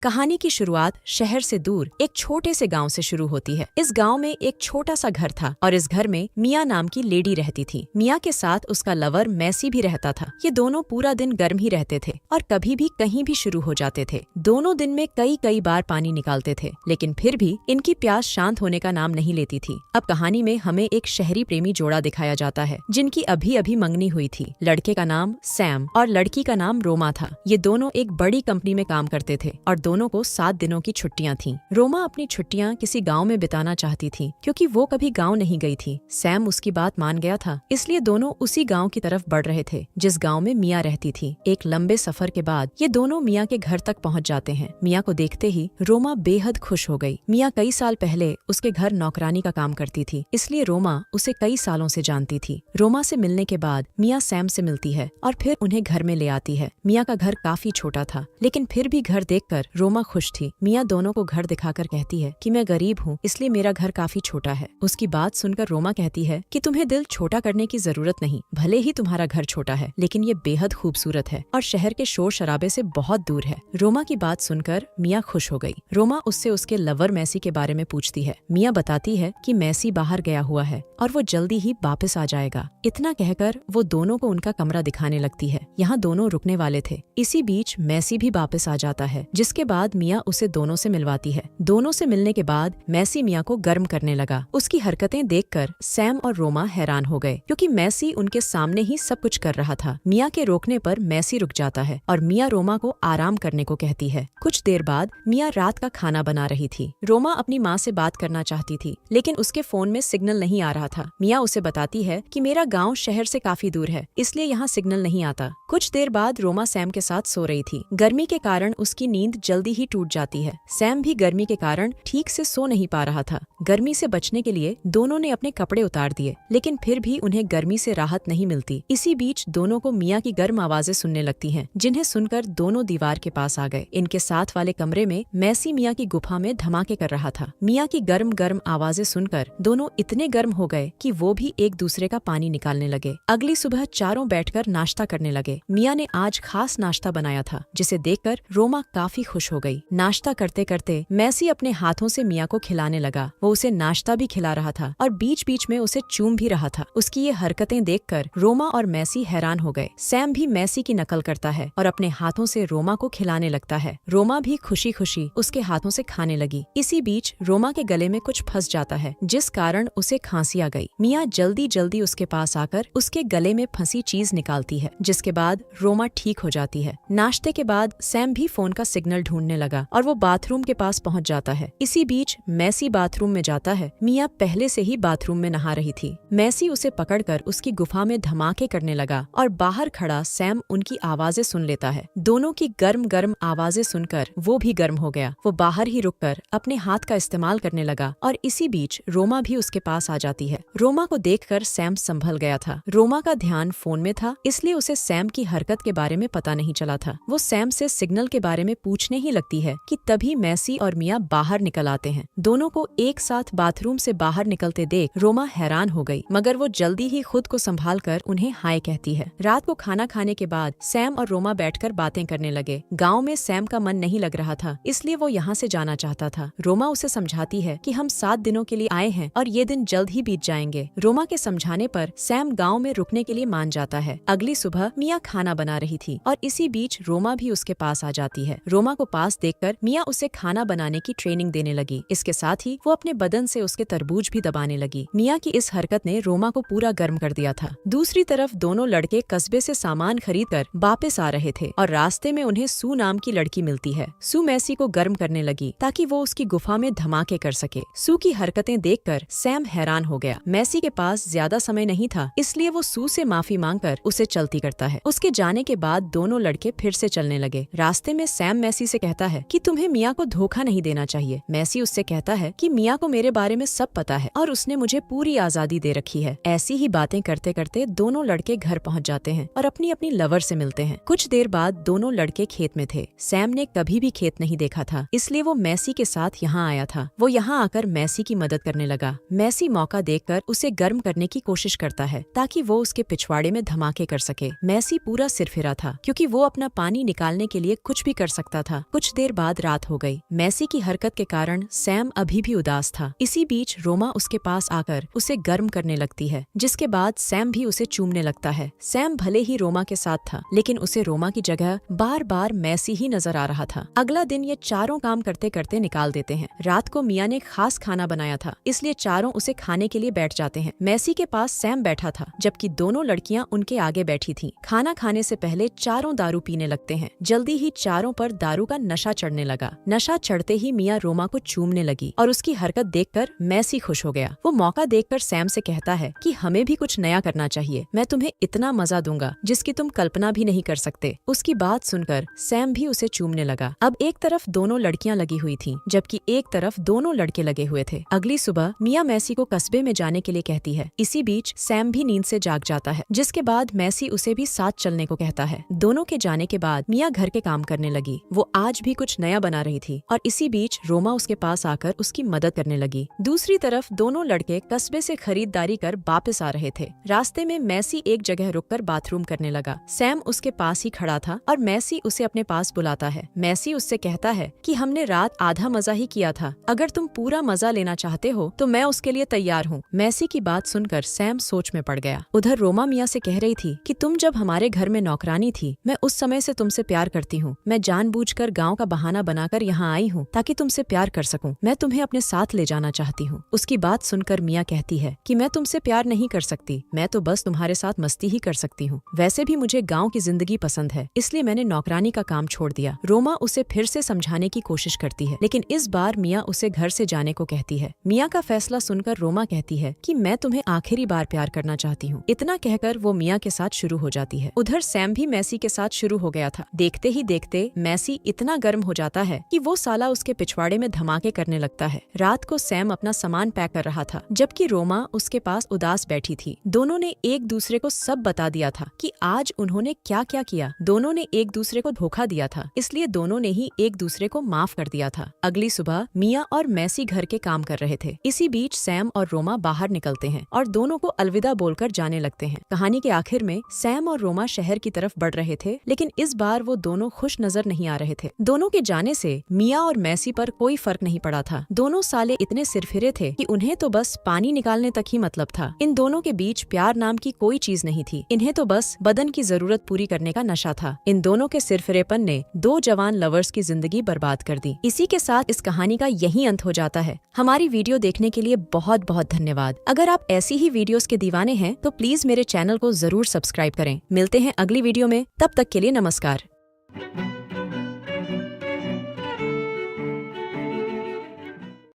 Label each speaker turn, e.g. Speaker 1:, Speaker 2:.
Speaker 1: कहानी की शुरुआत शहर से दूर एक छोटे से गांव से शुरू होती है। इस गांव में एक छोटा सा घर था और इस घर में मियाँ नाम की लेडी रहती थी। मियाँ के साथ उसका लवर मैसी भी रहता था। ये दोनों पूरा दिन गर्म ही रहते थे और कभी भी कहीं भी शुरू हो जाते थे। दोनों दिन में कई बार पानी निकालते थे, लेकिन फिर भी इनकी प्यास शांत होने का नाम नहीं लेती थी। अब कहानी में हमें एक शहरी प्रेमी जोड़ा दिखाया जाता है जिनकी अभी मंगनी हुई थी। लड़के का नाम सैम और लड़की का नाम रोमा था। ये दोनों एक बड़ी कंपनी में काम करते थे और दोनों को 7 दिनों की छुट्टियां थीं। रोमा अपनी छुट्टियां किसी गांव में बिताना चाहती थी क्योंकि वो कभी गांव नहीं गई थी। सैम उसकी बात मान गया था, इसलिए दोनों उसी गांव की तरफ बढ़ रहे थे जिस गांव में मियाँ रहती थी। एक लंबे सफर के बाद ये दोनों मियाँ के घर तक पहुँच जाते हैं। मियाँ को देखते ही रोमा बेहद खुश हो गई। मियाँ कई साल पहले उसके घर नौकरानी का काम करती थी, इसलिए रोमा उसे कई सालों से जानती थी। रोमा से मिलने के बाद मियाँ सैम से मिलती है और फिर उन्हें घर में ले आती है। मियाँ का घर काफी छोटा था, लेकिन फिर भी घर देखकर रोमा खुश थी। मियाँ दोनों को घर दिखाकर कहती है कि मैं गरीब हूँ, इसलिए मेरा घर काफी छोटा है। उसकी बात सुनकर रोमा कहती है कि तुम्हें दिल छोटा करने की जरूरत नहीं, भले ही तुम्हारा घर छोटा है, लेकिन ये बेहद खूबसूरत है और शहर के शोर शराबे से बहुत दूर है। रोमा की बात सुनकर मियाँ खुश हो गई। रोमा उससे उसके लवर मैसी के बारे में पूछती है। मियाँ बताती है कि मैसी बाहर गया हुआ है और वो जल्दी ही वापस आ जाएगा। इतना कहकर वो दोनों को उनका कमरा दिखाने लगती है। यहाँ दोनों रुकने वाले थे। इसी बीच मैसी भी वापस आ जाता है, जिसके बाद मियाँ उसे दोनों से मिलवाती है। दोनों से मिलने के बाद मैसी मियाँ को गर्म करने लगा। उसकी हरकतें देखकर सैम और रोमा हैरान हो गए क्योंकि मैसी उनके सामने ही सब कुछ कर रहा था। मियाँ के रोकने पर मैसी रुक जाता है और मियाँ रोमा को आराम करने को कहती है। कुछ देर बाद मियाँ रात का खाना बना रही थी। रोमा अपनी माँ से बात करना चाहती थी, लेकिन उसके फोन में सिग्नल नहीं आ रहा था। मियाँ उसे बताती है कि मेरा गाँव शहर से काफी दूर है, इसलिए यहाँ सिग्नल नहीं आता। कुछ देर बाद रोमा सैम के साथ सो रही थी। गर्मी के कारण उसकी नींद जल्दी ही टूट जाती है। सैम भी गर्मी के कारण ठीक से सो नहीं पा रहा था। गर्मी से बचने के लिए दोनों ने अपने कपड़े उतार दिए, लेकिन फिर भी उन्हें गर्मी से राहत नहीं मिलती। इसी बीच दोनों को मियाँ की गर्म आवाजें सुनने लगती हैं, जिन्हें सुनकर दोनों दीवार के पास आ गए। इनके साथ वाले कमरे में मैसी मियाँ की गुफा में धमाके कर रहा था। मियाँ की गर्म आवाजें सुनकर दोनों इतने गर्म हो गए कि वो भी एक दूसरे का पानी निकालने लगे। अगली सुबह चारों बैठकर नाश्ता करने लगे। मियाँ ने आज खास नाश्ता बनाया था, जिसे देखकर रोमा काफी खुश हो गई। नाश्ता करते करते मैसी अपने हाथों से मियाँ को खिलाने लगा। वो उसे नाश्ता भी खिला रहा था और बीच बीच में उसे चूम भी रहा था। उसकी ये हरकतें देखकर रोमा और मैसी हैरान हो गए। सैम भी मैसी की नकल करता है और अपने हाथों से रोमा को खिलाने लगता है। रोमा भी खुशी खुशी उसके हाथों से खाने लगी। इसी बीच रोमा के गले में कुछ फंस जाता है, जिस कारण उसे खांसी आ गई। मियाँ जल्दी उसके पास आकर उसके गले में फंसी चीज निकालती है, जिसके बाद रोमा ठीक हो जाती है। नाश्ते के बाद सैम भी फोन का सिग्नल ढूंढने लगा और वो बाथरूम के पास पहुंच जाता है। इसी बीच मैसी बाथरूम में जाता है। मियाँ पहले से ही बाथरूम में नहा रही थी। मैसी उसे पकड़कर उसकी गुफा में धमाके करने लगा और बाहर खड़ा सैम उनकी आवाजें सुन लेता है। दोनों की गर्म आवाजें सुनकर वो भी गर्म हो गया। वो बाहर ही रुककर अपने हाथ का इस्तेमाल करने लगा और इसी बीच रोमा भी उसके पास आ जाती है। रोमा को देखकर सैम संभल गया था। रोमा का ध्यान फोन में था, इसलिए उसे सैम की हरकत के बारे में पता नहीं चला था। वो सैम से सिग्नल के बारे में पूछने ही लगती है कि तभी मैसी और मियाँ बाहर निकल आते हैं। दोनों को एक साथ बाथरूम से बाहर निकलते देख रोमा हैरान हो गई, मगर वो जल्दी ही खुद को संभाल कर उन्हें हाय कहती है। रात को खाना खाने के बाद सैम और रोमा बैठकर बातें करने लगे। गाँव में सैम का मन नहीं लग रहा था, इसलिए वो यहाँ से जाना चाहता था। रोमा उसे समझाती है कि हम 7 दिनों के लिए आए हैं और ये दिन जल्द ही बीत जाएंगे। रोमा के समझाने पर सैम गाँव में रुकने के लिए मान जाता है। अगली सुबह मियाँ खाना बना रही थी और इसी बीच रोमा भी उसके पास आ जाती है। रोमा को पास देखकर मियाँ उसे खाना बनाने की ट्रेनिंग देने लगी। इसके साथ ही वो अपने बदन से उसके तरबूज भी दबाने लगी। मियाँ की इस हरकत ने रोमा को पूरा गर्म कर दिया था। दूसरी तरफ दोनों लड़के कस्बे से सामान खरीद कर वापस आ रहे थे और रास्ते में उन्हें सू नाम की लड़की मिलती है। सू मैसी को गर्म करने लगी ताकि वो उसकी गुफा में धमाके कर सके। सू की हरकतें देखकर सैम हैरान हो गया। मैसी के पास ज्यादा समय नहीं था, इसलिए वो सू से माफी मांगकर उसे चलती करता है। उसके जाने के बाद दोनों लड़के फिर से चलने लगे। रास्ते में सैम मैसी से कहता है कि तुम्हें मियाँ को धोखा नहीं देना चाहिए। मैसी उससे कहता है कि मियाँ को मेरे बारे में सब पता है और उसने मुझे पूरी आजादी दे रखी है। ऐसी ही बातें करते करते दोनों लड़के घर पहुँच जाते हैं और अपनी अपनी लवर से मिलते हैं। कुछ देर बाद दोनों लड़के खेत में थे। सैम ने कभी भी खेत नहीं देखा था, इसलिए वो मैसी के साथ यहाँ आया था। वो यहाँ आकर मैसी की मदद करने लगा। मैसी मौका देखकर उसे गर्म करने की कोशिश करता है ताकि वो उसके पिछवाड़े में धमाके कर सके। मैसी पूरा सिरफिरा था क्योंकि वो अपना पानी निकालने के लिए कुछ भी कर सकता था। कुछ देर बाद रात हो गई। मैसी की हरकत के कारण सैम अभी भी उदास था। इसी बीच रोमा उसके पास आकर उसे गर्म करने लगती है, जिसके बाद सैम भी उसे चूमने लगता है। सैम भले ही रोमा के साथ था, लेकिन उसे रोमा की जगह बार बार मैसी ही नजर आ रहा था। अगला दिन ये चारों काम करते करते निकाल देते हैं। रात को मिया ने खास खाना बनाया था, इसलिए चारों उसे खाने के लिए बैठ जाते हैं। मैसी के पास सैम बैठा था, जबकि दोनों लड़कियां उनके आगे बैठी थीं। खाना खाने से पहले चारों दारू पीने लगते हैं। जल्दी ही चारों पर दारू का नशा चढ़ने लगा। नशा चढ़ते ही मिया रोमा को चूमने लगी और उसकी हरकत देखकर मैसी खुश हो गया। वो मौका देखकर सैम से कहता है कि हमें भी कुछ नया करना चाहिए। मैं तुम्हें इतना मजा दूंगा जिसकी तुम कल्पना भी नहीं कर सकते। उसकी बात सुनकर सैम भी उसे चूमने लगा। अब एक तरफ दोनों लड़कियां लगी हुई थीं, जबकि एक तरफ दोनों लड़के लगे हुए थे। अगली सुबह मिया मैसी को कस्बे में जाने के लिए कहती है। इसी बीच सैम भी नींद से जाग जाता है, जिसके बाद मैसी उसे भी साथ चलने को कहता है। दोनों के जाने के बाद मिया घर के काम करने लगी। वो आज भी कुछ नया बना रही थी और इसी बीच रोमा उसके पास आकर उसकी मदद करने लगी। दूसरी तरफ दोनों लड़के कस्बे से खरीदारी कर वापस आ रहे थे। रास्ते में मैसी एक जगह रुककर बाथरूम करने लगा। सैम उसके पास ही खड़ा था और मैसी उसे अपने पास बुलाता है। मैसी उससे कहता है कि हमने रात आधा मजा ही किया था, अगर तुम पूरा मजा लेना चाहते हो तो मैं उसके लिए तैयार हूँ। मैसी की बात सुनकर सैम सोच में पड़ गया। उधर रोमा मिया से कह रही थी कि तुम जब हमारे घर में नौकरानी थी, मैं उस समय से तुमसे प्यार करती हूँ। मैं जानबूझकर गाँव का बहाना बनाकर यहाँ आई हूँ ताकि तुमसे प्यार कर सकूं। मैं तुम्हें अपने साथ ले जाना चाहती हूँ। उसकी बात सुनकर मिया कहती है कि मैं तुमसे प्यार नहीं कर सकती, मैं तो बस तुम्हारे साथ मस्ती ही कर सकती हूँ। वैसे भी मुझे गाँव की जिंदगी पसंद है, इसलिए मैंने नौकरानी का काम छोड़ दिया। रोमा उसे फिर से समझाने की कोशिश करती है, लेकिन इस बार मिया उसे घर से जाने को कहती है। मिया का फैसला सुनकर रोमा कहती है कि मैं तुम्हें आखिरी बार प्यार करना चाहती हूँ। इतना कहकर वो मिया के साथ शुरू हो जाती है। उधर सैम भी मैसी के साथ शुरू हो गया था। देखते ही देखते मैसी इतना गर्म हो जाता है कि वो साला उसके पिछवाड़े में धमाके करने लगता है। रात को सैम अपना सामान पैक कर रहा था, जबकि रोमा उसके पास उदास बैठी थी। दोनों ने एक दूसरे को सब बता दिया था कि आज उन्होंने क्या क्या किया। दोनों ने एक दूसरे को धोखा दिया था, इसलिए दोनों ने ही एक दूसरे को माफ कर दिया था। अगली सुबह मिया और मैसी घर के काम कर रहे थे। इसी बीच सैम और रोमा बाहर निकलते हैं और दोनों को अलविदा बोलकर जाने लगते हैं। कहानी के आखिर में सैम और रोमा शहर की तरफ बढ़ रहे थे, लेकिन इस बार वो दोनों खुश नजर नहीं आ रहे थे। दोनों के जाने से मिया और मैसी पर कोई फर्क नहीं पड़ा था। दोनों साले इतने सिरफिरे थे कि उन्हें तो बस पानी निकालने तक ही मतलब था। इन दोनों के बीच प्यार नाम की कोई चीज नहीं थी। इन्हें तो बस बदन की जरूरत पूरी करने का नशा था। इन दोनों के सिरफिरेपन ने दो जवान लवर्स की जिंदगी बर्बाद कर दी। इसी के साथ इस कहानी का यही अंत हो जाता है। हमारी वीडियो देखने के लिए बहुत बहुत धन्यवाद। अगर आप ऐसी ही वीडियोस के दीवाने हैं तो प्लीज मेरे चैनल को जरूर सब्सक्राइब करें। मिलते हैं अगली वीडियो में, तब तक के लिए नमस्कार।